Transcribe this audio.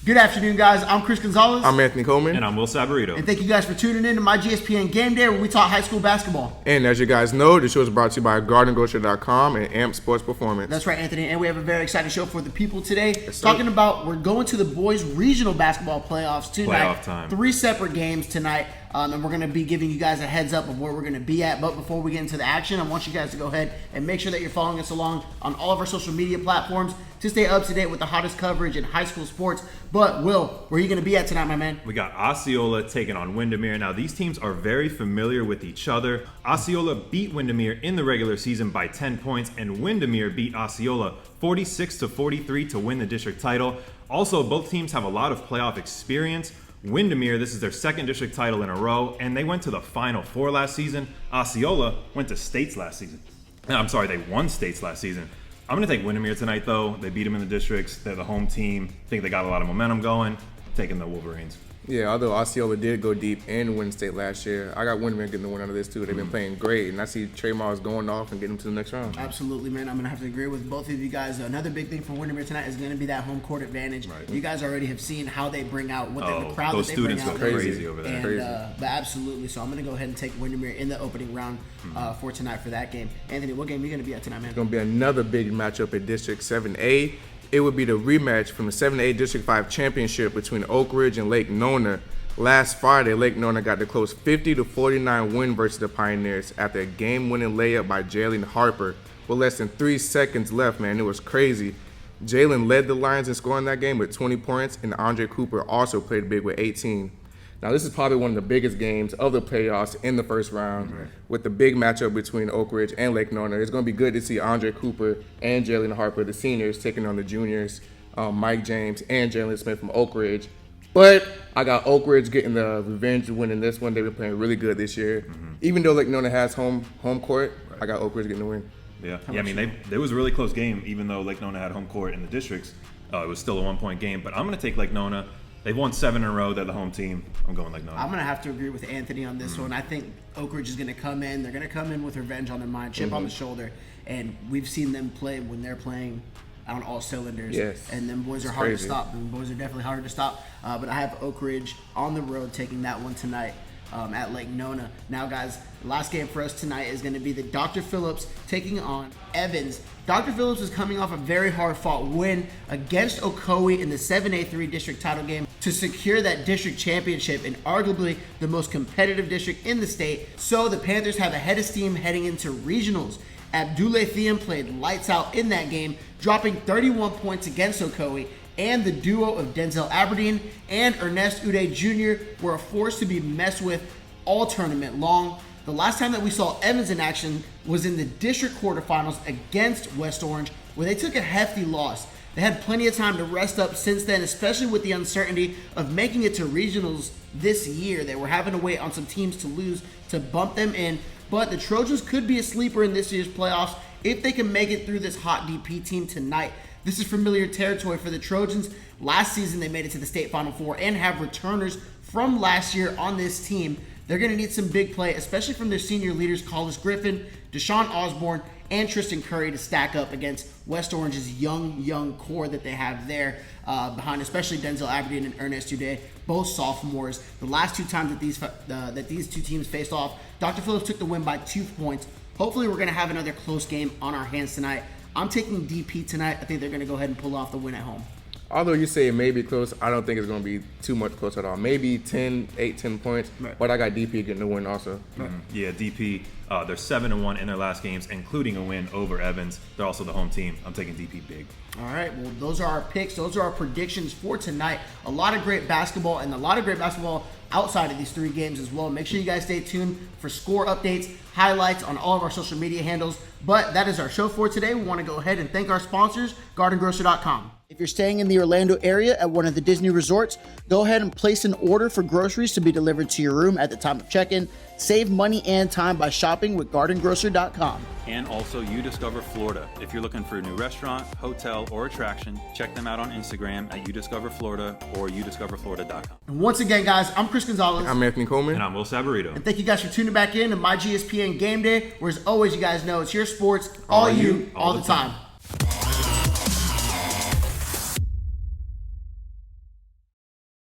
Good afternoon, guys. I'm Chris Gonzalez. I'm Anthony Coleman. And I'm Will Saborido. And thank you guys for tuning in to myGSPN Game Day, where we talk high school basketball. And as you guys know, the show is brought to you by GameDay.com and AMP Sports Performance. That's right, Anthony. And we have a very exciting show for the people today. Talking about, we're going to the boys' regional basketball playoffs tonight. Playoff time. 3 separate games tonight. And we're going to be giving you guys a heads up of where we're going to be at. But before we get into the action, I want you guys to go ahead and make sure that you're following us along on all of our social media platforms to stay up to date with the hottest coverage in high school sports. But, Will, where are you going to be at tonight, my man? We got Osceola taking on Windermere. Now, these teams are very familiar with each other. Osceola beat Windermere in the regular season by 10 points, and Windermere beat Osceola 46-43 to win the district title. Also, both teams have a lot of playoff experience. Windermere, this is their second district title in a row, and they went to the Final Four last season. Osceola went to states last season. I'm sorry, they won states last season. I'm going to take Windermere tonight, though. They beat them in the districts. They're the home team. I think they got a lot of momentum going. Taking the Wolverines. Yeah, although Osceola did go deep and win state last year, I got Windermere getting the win out of this, too. They've been playing great, and I see Trey Miles going off and getting them to the next round. Absolutely, man. I'm going to have to agree with both of you guys. Another big thing for Windermere tonight is going to be that home court advantage. Right. You guys already have seen how they bring out the crowd that they bring out. Those students go crazy over there. And, but absolutely. So I'm going to go ahead and take Windermere in the opening round for tonight for that game. Anthony, what game are you going to be at tonight, man? It's going to be another big matchup at District 7A. It would be the rematch from the 7A District 5 championship between Oak Ridge and Lake Nona. Last Friday, Lake Nona got the close 50-49 win versus the Pioneers after a game-winning layup by Jalen Harper with less than 3 seconds left, man. It was crazy. Jalen led the Lions in scoring that game with 20 points, and Andre Cooper also played big with 18. Now, this is probably one of the biggest games of the playoffs in the first round with the big matchup between Oak Ridge and Lake Nona. It's going to be good to see Andre Cooper and Jalen Harper, the seniors, taking on the juniors, Mike James and Jalen Smith from Oak Ridge. But I got Oak Ridge getting the revenge winning this one. They've been playing really good this year. Even though Lake Nona has home court, I got Oak Ridge getting the win. Yeah, I mean, there was a really close game, even though Lake Nona had home court in the districts. It was still a 1-point game. But I'm going to take Lake Nona. They've won 7 in a row. They're the home team. I'm going Lake Nona. I'm going to have to agree with Anthony on this one. I think Oak Ridge is going to come in. They're going to come in with revenge on their mind, chip on the shoulder. And we've seen them play when they're playing on all cylinders. Yes. And them boys are hard to stop. Them boys are definitely hard to stop. But I have Oak Ridge on the road taking that one tonight at Lake Nona. Now, guys, the last game for us tonight is going to be the Dr. Phillips taking on Evans. Dr. Phillips is coming off a very hard-fought win against Ocoee in the 7A3 district title game to secure that district championship in arguably the most competitive district in the state. So the Panthers have a head of steam heading into regionals. Abdullah Thiem played lights out in that game, dropping 31 points against Ocoee, and the duo of Denzel Aberdeen and Ernest Uday Jr. were a force to be messed with all tournament long. The last time that we saw Evans in action was in the district quarterfinals against West Orange, where they took a hefty loss. They had plenty of time to rest up since then, especially with the uncertainty of making it to regionals this year. They were having to wait on some teams to lose to bump them in, but the Trojans could be a sleeper in this year's playoffs if they can make it through this hot DP team tonight. This is familiar territory for the Trojans. Last season, they made it to the state Final Four and have returners from last year on this team. They're going to need some big play, especially from their senior leaders, Collis Griffin, Deshaun Osborne, and Tristan Curry to stack up against West Orange's young core that they have there behind, especially Denzel Aberdeen and Ernest Uday, both sophomores. The last 2 times that these two teams faced off, Dr. Phillips took the win by 2 points. Hopefully, we're going to have another close game on our hands tonight. I'm taking DP tonight. I think they're going to go ahead and pull off the win at home. Although you say it may be close, I don't think it's going to be too much close at all. Maybe 10 points, but I got DP getting the win also. Yeah, DP, they're 7-1 in their last games, including a win over Evans. They're also the home team. I'm taking DP big. All right, well, those are our picks. Those are our predictions for tonight. A lot of great basketball and a lot of great basketball outside of these 3 games as well. Make sure you guys stay tuned for score updates, highlights on all of our social media handles. But that is our show for today. We want to go ahead and thank our sponsors, GardenGrocer.com. If you're staying in the Orlando area at one of the Disney resorts, go ahead and place an order for groceries to be delivered to your room at the time of check-in. Save money and time by shopping with GardenGrocer.com. And also UDiscover Florida. If you're looking for a new restaurant, hotel, or attraction, check them out on Instagram at UDiscoverFlorida or UDiscoverFlorida.com. And once again, guys, I'm Chris Gonzalez. I'm Anthony Coleman. And I'm Will Saborido. And thank you guys for tuning back in to myGSPN Game Day, where as always, you guys know it's your sports, all you, all the time.